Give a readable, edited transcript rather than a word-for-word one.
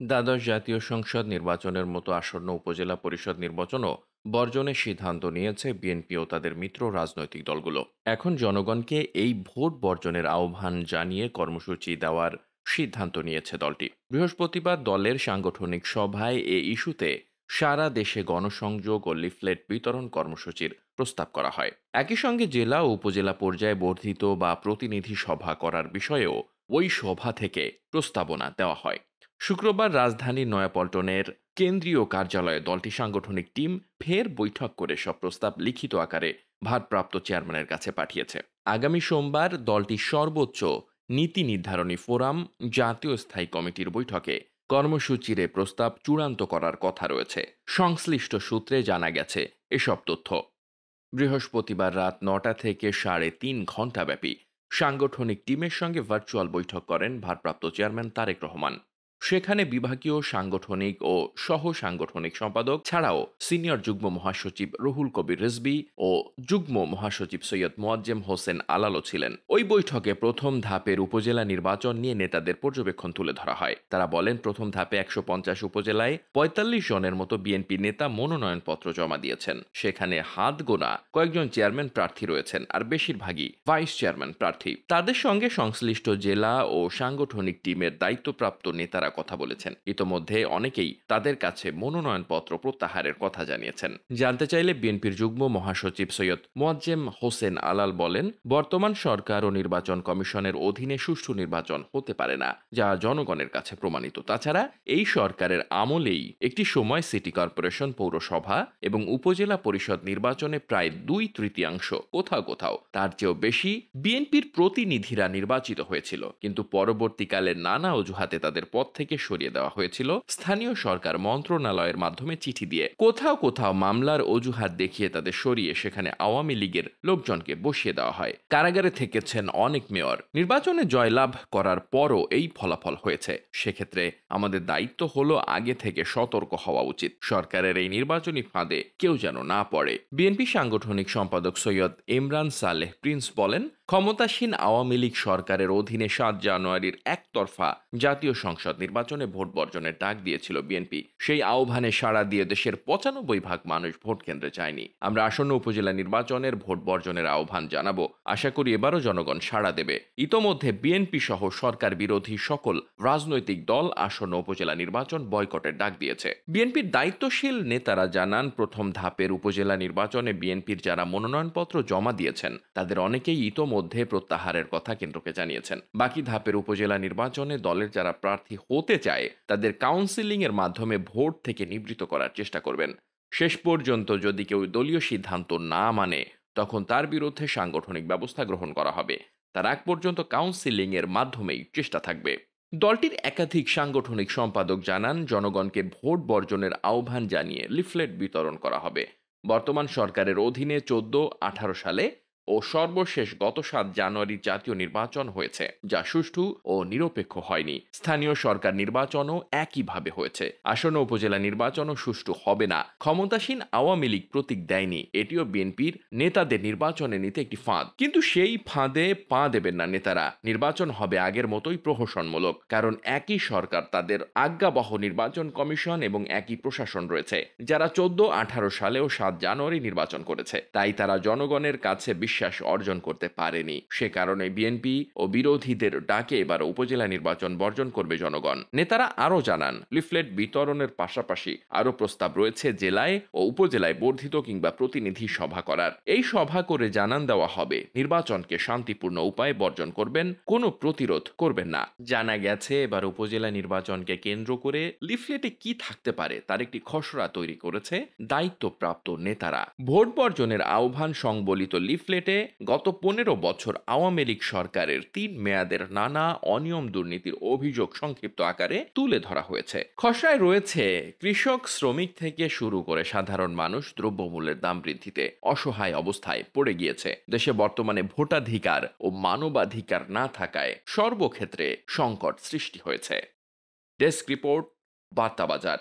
দ্বাদশ জাতীয় সংসদ নির্বাচনের মতো আসন্ন উপজেলা পরিষদ নির্বাচনও বর্জনের সিদ্ধান্ত নিয়েছে বিএনপি ও তাদের মিত্র রাজনৈতিক দলগুলো। এখন জনগণকে এই ভোট বর্জনের আহ্বান জানিয়ে কর্মসূচি দেওয়ার সিদ্ধান্ত নিয়েছে দলটি। বৃহস্পতিবার দলের সাংগঠনিক সভায় এ ইস্যুতে সারা দেশে গণসংযোগ ও লিফলেট বিতরণ কর্মসূচির প্রস্তাব করা হয়। একই সঙ্গে জেলা ও উপজেলা পর্যায়ে বর্ধিত বা প্রতিনিধি সভা করার বিষয়েও ওই সভা থেকে প্রস্তাবনা দেওয়া হয়। শুক্রবার রাজধানীর নয়াপল্টনের কেন্দ্রীয় কার্যালয়ে দলটি সাংগঠনিক টিম ফের বৈঠক করে সব প্রস্তাব লিখিত আকারে ভারপ্রাপ্ত চেয়ারম্যানের কাছে পাঠিয়েছে। আগামী সোমবার দলটি সর্বোচ্চ নীতি নির্ধারণী ফোরাম জাতীয় স্থায়ী কমিটির বৈঠকে কর্মসূচির এ প্রস্তাব চূড়ান্ত করার কথা রয়েছে। সংশ্লিষ্ট সূত্রে জানা গেছে এসব তথ্য। বৃহস্পতিবার রাত ৯টা থেকে ৩.৫ ঘণ্টাব্যাপী সাংগঠনিক টিমের সঙ্গে ভার্চুয়াল বৈঠক করেন ভারপ্রাপ্ত চেয়ারম্যান তারেক রহমান। সেখানে বিভাগীয় সাংগঠনিক ও সহ সাংগঠনিক সম্পাদক ছাড়াও সিনিয়র যুগ্ম মহাসচিব রুহুল কবির রিজভী ও যুগ্ম মহাসচিব সৈয়দ মোয়াজ্জেম হোসেন আলালও ছিলেন। ওই বৈঠকে প্রথম ধাপের উপজেলা নির্বাচন নিয়ে নেতাদের পর্যবেক্ষণ তুলে ধরা হয়। তারা বলেন, প্রথম ধাপে ১৫০ উপজেলায় ৪৫ জনের মতো বিএনপি নেতা মনোনয়নপত্র জমা দিয়েছেন। সেখানে হাত গোনা কয়েকজন চেয়ারম্যান প্রার্থী রয়েছেন, আর বেশিরভাগই ভাইস চেয়ারম্যান প্রার্থী। তাদের সঙ্গে সংশ্লিষ্ট জেলা ও সাংগঠনিক টিমের দায়িত্বপ্রাপ্ত নেতারা কথা বলেছেন। ইতোমধ্যে অনেকেই তাদের কাছে মনোনয়নপত্র প্রত্যাহারের কথা জানিয়েছেন। জানতে চাইলে বিএনপির যুগ্ম মহাসচিব সৈয়দ মোয়াজ্জেম হোসেন আলাল বলেন, বর্তমান সরকার ও নির্বাচন কমিশনের অধীনে সুষ্ঠু নির্বাচন হতে পারে না, যা জনগণের কাছে প্রমাণিত। তাছাড়া এই সরকারের আমলেই একটি সময় সিটি কর্পোরেশন, পৌরসভা এবং উপজেলা পরিষদ নির্বাচনে প্রায় ২/৩ কোথাও কোথাও তার চেয়েও বেশি বিএনপির প্রতিনিধিরা নির্বাচিত হয়েছিল, কিন্তু পরবর্তীকালে নানা অজুহাতে তাদের পদ থেকে সরিয়ে দেওয়া হয়েছিল স্থানীয় সরকার মন্ত্রণালয়ের মাধ্যমে চিঠি দিয়ে। কোথাও কোথাও মামলার অজুহাত দেখিয়ে তাদের সরিয়ে সেখানে আওয়ামী লীগের লোকজনকে বসিয়ে দেওয়া হয়। কারাগারে থেকেছেন অনেক মেয়র। নির্বাচনে জয়লাভ করার পরও এই ফলাফল হয়েছে। সেক্ষেত্রে আমাদের দায়িত্ব হলো আগে থেকে সতর্ক হওয়া উচিত। সরকারের এই নির্বাচনী ফাঁদে কেউ যেন না পড়ে। বিএনপি সাংগঠনিক সম্পাদক সৈয়দ ইমরান সালেহ প্রিন্স বলেন, ক্ষমতাসীন আওয়ামী লীগ সরকারের অধীনে ৭ জানুয়ারির একতরফা জাতীয় সংসদ নির্বাচনে ভোট বর্জনের ডাক দিয়েছিল বিএনপি। সেই আহ্বানে সাড়া দিয়ে দেশের ৯৫% মানুষ ভোট কেন্দ্রে যায়নি। আমরা আসন্ন উপজেলা নির্বাচনের ভোট বর্জনের আহ্বান জানাবো। আশা করি এবারও জনগণ সাড়া দেবে। ইতোমধ্যে বিএনপি সহ সরকার বিরোধী সকল রাজনৈতিক দল আসন্ন উপজেলা নির্বাচন বয়কটের ডাক দিয়েছে। বিএনপির দায়িত্বশীল নেতারা জানান, প্রথম ধাপের উপজেলা নির্বাচনে বিএনপির যারা মনোনয়নপত্র জমা দিয়েছেন তাদের অনেকেই ইতোমধ্যে প্রত্যাহারের কথা কেন্দ্রকে জানিয়েছেন। বাকি ধাপের উপজেলা নির্বাচনে দলের যারা প্রার্থী হতে চায় তাদের কাউন্সেলিং এর মাধ্যমে ভোট থেকে নিবৃত্ত করার চেষ্টা করবেন। শেষ পর্যন্ত যদি কেউ দলীয় সিদ্ধান্ত না মানে তখন তার বিরুদ্ধে সাংগঠনিক ব্যবস্থা গ্রহণ করা হবে। তার আগ পর্যন্ত কাউন্সেলিং এর মাধ্যমেই চেষ্টা থাকবে। দলটির একাধিক সাংগঠনিক সম্পাদক জানান, জনগণকে ভোট বর্জনের আহ্বান জানিয়ে লিফলেট বিতরণ করা হবে। বর্তমান সরকারের অধীনে ১৪-১৮ সালে ও সর্বশেষ গত ৭ জানুয়ারি জাতীয় নির্বাচন হয়েছে, যা সুষ্ঠু ও নিরপেক্ষ হয়নি। স্থানীয় সরকার নির্বাচনও একইভাবে হয়েছে। আসন্ন উপজেলা নির্বাচনও সুষ্ঠু হবে না। ক্ষমতাসীন আওয়ামী লীগ প্রতীক দেয়নি। এটিও বিএনপির নেতাদের নির্বাচনে নিতে একটি ফাঁদ। কিন্তু সেই ফাঁদে পা দেবেন না নেতারা। নির্বাচন হবে আগের মতোই প্রহসনমূলক, কারণ একই সরকার, তাদের আজ্ঞাবহ নির্বাচন কমিশন এবং একই প্রশাসন রয়েছে, যারা ১৪-১৮ সালে ও ৭ জানুয়ারি নির্বাচন করেছে। তাই তারা জনগণের কাছে বিশ্বাস অর্জন করতে পারেনি। সে কারণে বিএনপি ও বিরোধীদের ডাকে এবার উপজেলা নির্বাচন বর্জন করবে জনগণ। নেতারা আরও জানান, লিফলেট বিতরণের পাশাপাশি আরও প্রস্তাব রয়েছে জেলায় ও উপজেলায় বর্ধিত কিংবা প্রতিনিধি সভা করার। এই সভা করে জানান দেওয়া হবে, নির্বাচনকে শান্তিপূর্ণ উপায়ে বর্জন করবেন, কোনো প্রতিরোধ করবেন না। জানা গেছে, এবার উপজেলা নির্বাচনকে কেন্দ্র করে লিফলেটে কি থাকতে পারে তার একটি খসড়া তৈরি করেছে দায়িত্বপ্রাপ্ত নেতারা। ভোট বর্জনের আহ্বান সংবলিত লিফলেটে গত ১৫ বছর আওয়ামী লীগ সরকারের ৩ মেয়াদের নানা অনিয়ম দুর্নীতির অভিযোগ সংক্ষিপ্ত আকারে তুলে ধরা হয়েছে। খসড়ায় রয়েছে, কৃষক শ্রমিক থেকে শুরু করে সাধারণ মানুষ দ্রব্যমূল্যের দাম বৃদ্ধিতে অসহায় অবস্থায় পড়ে গিয়েছে। দেশে বর্তমানে ভোটাধিকার ও মানবাধিকার না থাকায় সর্বক্ষেত্রে সংকট সৃষ্টি হয়েছে। Desk report, বার্তাবাজার।